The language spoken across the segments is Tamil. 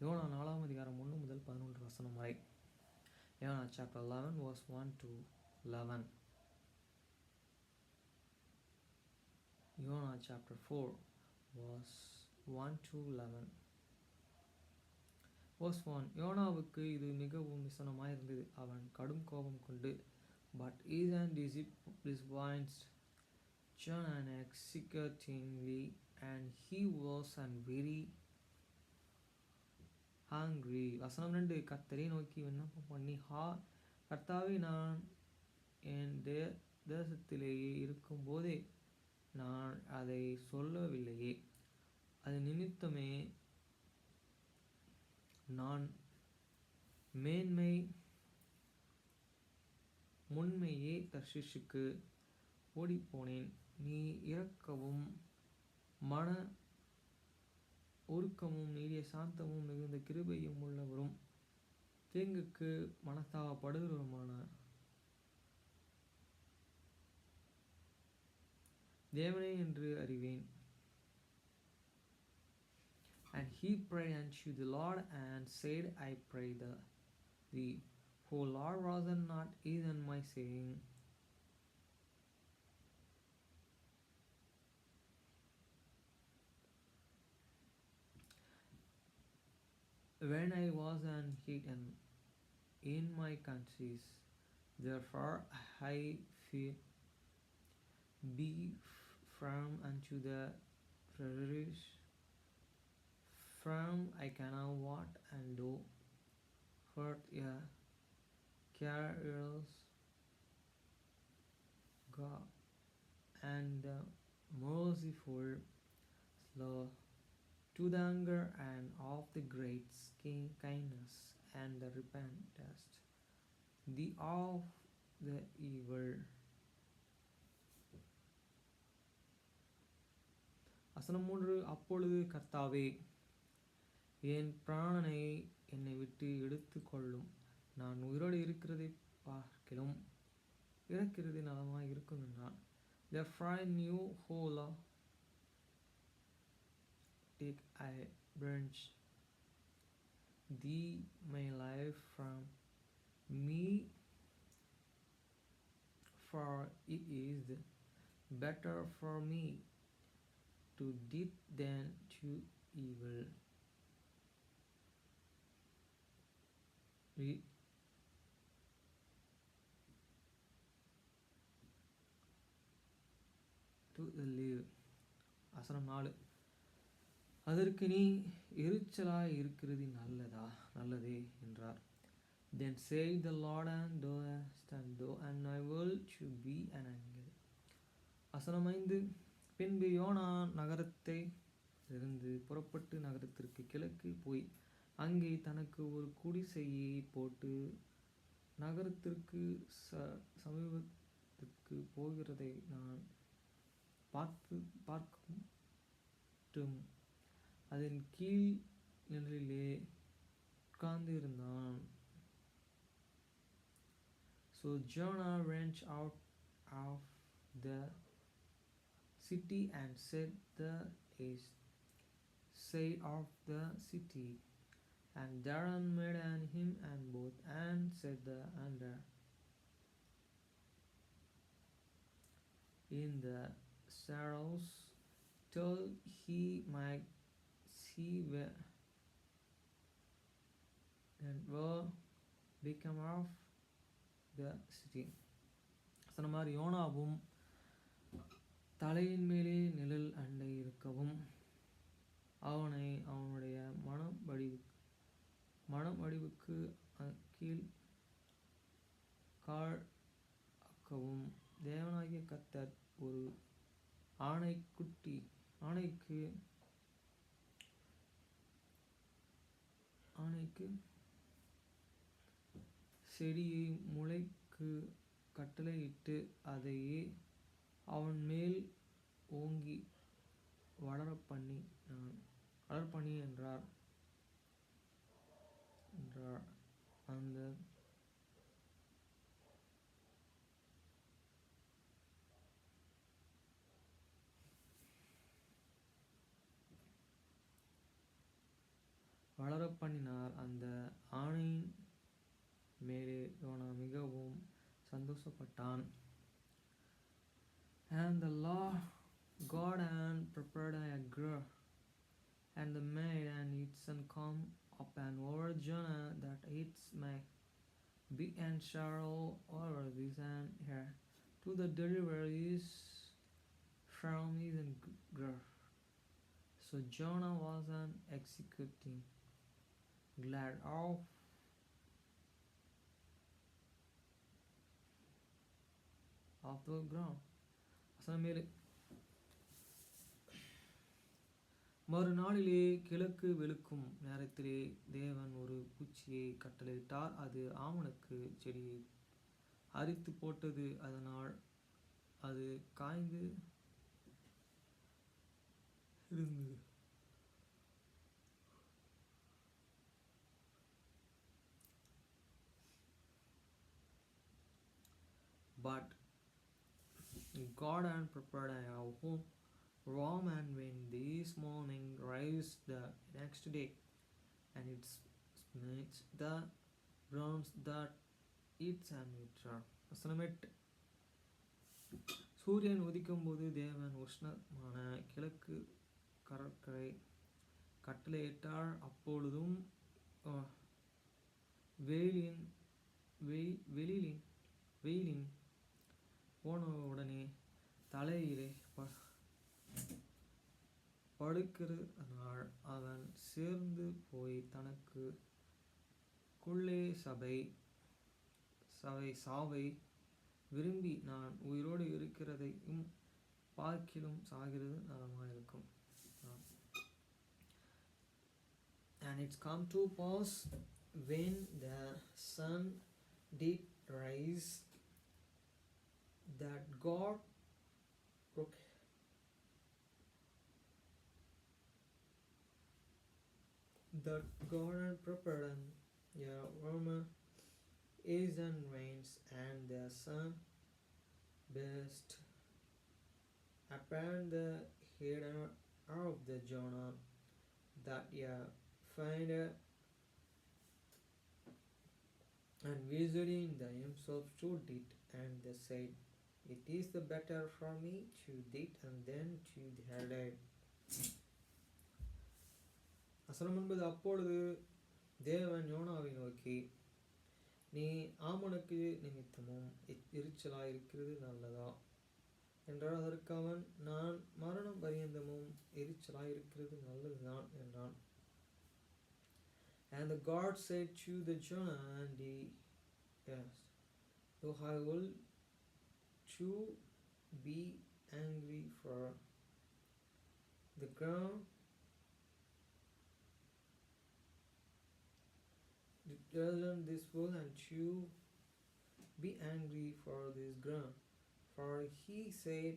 யோனா 4 அதிகாரம் 1 முதல் 11 வசனம் வரை. யோனா chapter 11 verse 1 to 11. யோனா chapter 4 verse 1 to 11. verse 1. யோனாவுக்கு இது மிகவும் விசனமாயிருந்தது. அவன் கடும் கோபம் கொண்டு but Ethan disappoints John exceedingly, and he was very hungry. வசனம் 2. கர்த்தரை நோக்கி விண்ணப்பம் பண்ணி, கர்த்தாவே, நான் என் தேசத்திலேயே இருக்கும்போதே நான் அதை சொல்லவில்லையே, அது நிமித்தமே நான் முன்மையே தர்ஷீஷுக்கு ஓடிப்போனேன். நீ இரக்கமும் மன உருக்கமும் நீடிய சாந்தமும் மிகுந்த கிருபையும் உள்ளவரும் தீங்குக்கு மனஸ்தாபப்படுகிறவருமான தேவனே என்று அறிவேன். And he prayed unto the Lord and said, I pray thee, O Lord, wasn't not even my saying, when I was hidden in my countries, therefore I fear, be firm unto the perish, firm I cannot what and do, hurt a careless God, and merciful, slow to the anger, and of the great kindness, and the repentest, the of the evil. வசனம் 3. அப்பொழுது கர்த்தாவே, என் பிராணனை என்னை விட்டு எடுத்துக்கொள்ளும். நான் உயிரோடு இருக்கிறதை பார்க்கிலும் இறக்கிறது நலமாய் இருக்கும் என்றான். Therefore I knew, O Lord, take I branch thee my life from me, for it is better for me to death than to evil. To live. வசனம் 4. அதற்கு நீ எரிச்சலாய் இருக்கிறது நல்லதே என்றார். Then said the Lord, and thou and I will to be an angel. வசனம் 5. பின்பு யோனா நகரத்தை இருந்து புறப்பட்டு நகரத்திற்கு கிழக்கு போய் அங்கே தனக்கு ஒரு குடிசையை போட்டு நகரத்திற்கு சமீபத்திற்கு போகிறதை நான் பார்க்கும் அதன் கீழ் நிழலிலே உட்கார்ந்து இருந்தான். So Jonah went out of the city and set the east side of the city, and Darren made him and both, and set the under in the shadows till he might see where and were become of the city. சனமார் யோனாவும் தலையின் மேலே நிழல் அண்டை இருக்கவும் அவனை அவனுடைய மனவடிவுக்கு கீழ் காக்கவும் தேவனாகிய கர்த்தர் ஒரு ஆணைக்கு செடியை முளைக்கு கட்டளையிட்டு அதையே அவன் மேல் ஓங்கி வளரப்பண்ணி என்றார். அந்த வளர பண்ணினார். அந்த ஆணையின் மேலே யோனா மிகவும் சந்தோஷப்பட்டான். And the Lord God and prepared a grove, and the maid and its son come up and over Jonah that it may be and sorrow over this and here to the deliveries from his grave. So Jonah was an executing glad of the ground. மேலே மறுநாளிலே கிழக்கு வெளுக்கும் நேரத்திலே தேவன் ஒரு பூச்சியை கட்டளையிட்டார். அது ஆமணக்கு செடியை அரித்து போட்டது. அதனால் அது காய்ந்து இருந்தது. But God had prepared a home warm, and when this morning raised the next day, and it smites the grounds that its and it சூரியன் உதிக்கும் போது தேவன் உஷ்ணமான கிழக்கு கடற்கரை கட்டளையிட்டார். அப்பொழுதும் வெயிலின் போனவுடனே தலையிலே படுக்கிறதனால் அவன் சேர்ந்து போய் தனக்கு குள்ளே சாவை விரும்பி நான் உயிரோடு இருக்கிறதையும் பார்க்கிலும் சாகிறது நலமாயிருக்கும். And it's come to pass when the sun did rise that God had prepared a warmer is and rains, and the sun burst upon the head of the Jonah, that finder and visiting themselves stood it, and they said, it is the better for me to eat and then to die. வசனம் 9. அப்பொழுது தேவன் யோனாவை நோக்கி, நீ ஆமணக்கு நிமித்தமும் எரிச்சலாயிருக்கிறது நல்லதா என்றார். அதற்கு அவன், நான் மரணம் பரியந்தமும் எரிச்சலாயிருக்கிறது நல்லதுதான் என்றான். And the God said to the Jonah, and he asked, though I will to be angry for the ground, determine this will and to be angry for this ground. For he said,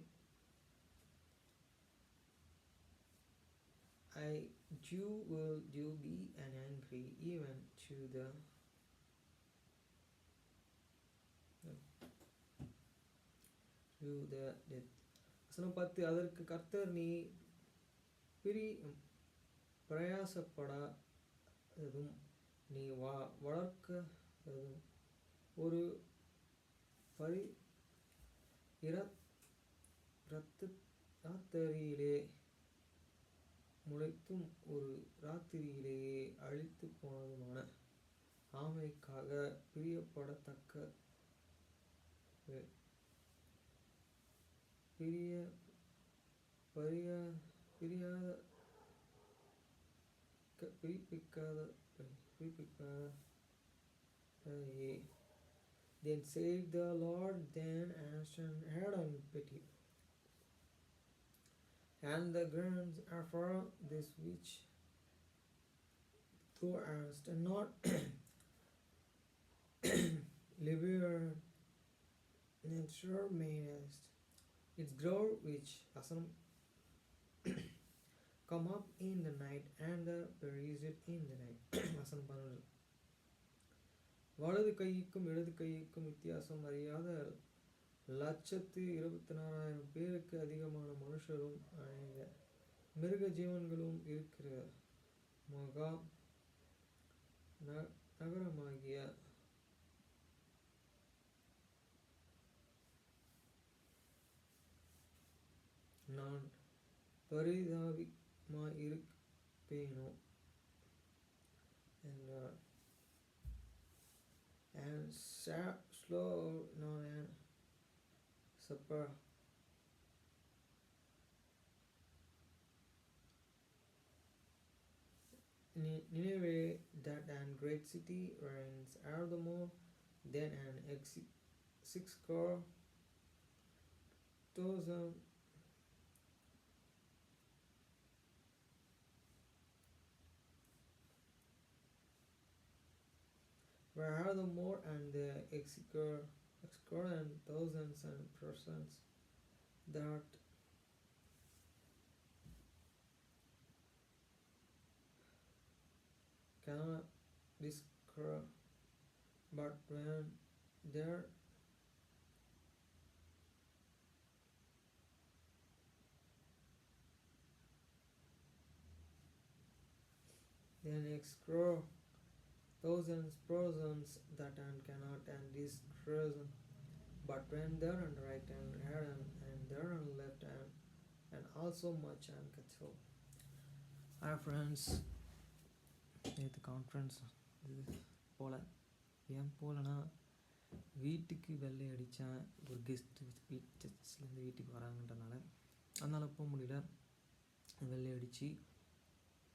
will be an angry even to the death. வசனம் 10. அதற்கு கர்த்தர், நீ பிரயாசப்படாததும் நீ வளர்க்காததும் ஒரு ராத்திரியிலே முளைத்தும் ஒரு ராத்திரியிலேயே அழித்து போனதுமான ஆமைக்காக பிரியப்படத்தக்க Then said the Lord, then answered, had on pity, and the grounds are for this which thou hast not liberal nature mayest. Its grove which come up in the night, and buries it in the night. வசனம் 12. வலது கைக்கும் இடது கைக்கும் வித்தியாசம் அறியாத 124,000 பேருக்கு அதிகமான மனுஷரும் அநேக மிருக ஜீவன்களும் இருக்கிற மகா நகரமாகிய நான் பரிதாபமாயிருப்பேனோ என்றார். And slow not an supper Nineveh, that and great city, reigns furthermore than an 6,000,000 furthermore, and the execute and thousands and persons that cannot describe, but when there then explore thousands persons that and cannot and describe, but when there and right and hand and there and left and also much and cattle. Hi friends, நேற்று கான்ஃபரன்ஸ் இது போல் ஏன் போகலன்னா வீட்டுக்கு வெள்ளை அடித்தேன். ஒரு கெஸ்ட்டு சர்ச்லேருந்து வீட்டுக்கு வராங்கன்றனால அதனால் போக முடியல. வெள்ளை அடித்து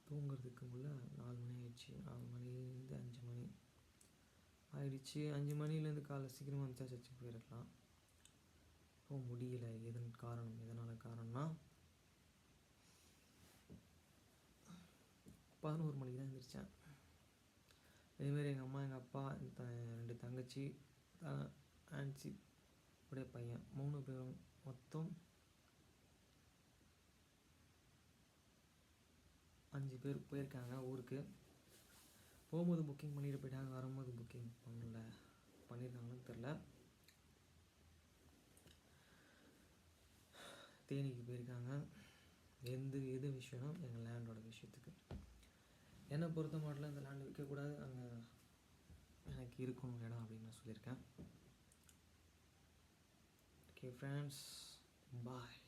தூங்குறதுக்கு உள்ள 4 மணி ஆயிடுச்சு. 4 மணிலேருந்து 5 மணி ஆயிடுச்சு. 5 மணிலேருந்து காலைல சீக்கிரமாக வந்துச்சா சர்ச்சுக்கு போயிருக்கலாம். போக முடியல. எதனால் காரணம்னா 11 மணிக்கு தான் எழுந்திரிச்சேன். இதேமாரி எங்கள் அம்மா, எங்கள் அப்பா, 2 தங்கச்சி, ஆன்சி உடைய பையன் 3 பேரும் மொத்தம் 5 பேர் போயிருக்காங்க ஊருக்கு. போகும்போது புக்கிங் பண்ணிட்டு போயிட்டாங்க, வரும்போது புக்கிங் பண்ணியிருக்காங்கன்னு தெரில. தேனிக்கு போயிருக்காங்க. எது விஷயம்னா எங்கள் லேண்டோட விஷயத்துக்கு. என்னை பொறுத்த மாட்டில் இந்த லேண்ட் விற்கக்கூடாது, அங்கே எனக்கு இருக்கணும் இடம் அப்படின்னு நான் சொல்லியிருக்கேன். ஓகே ஃப்ரெண்ட்ஸ், பாய்.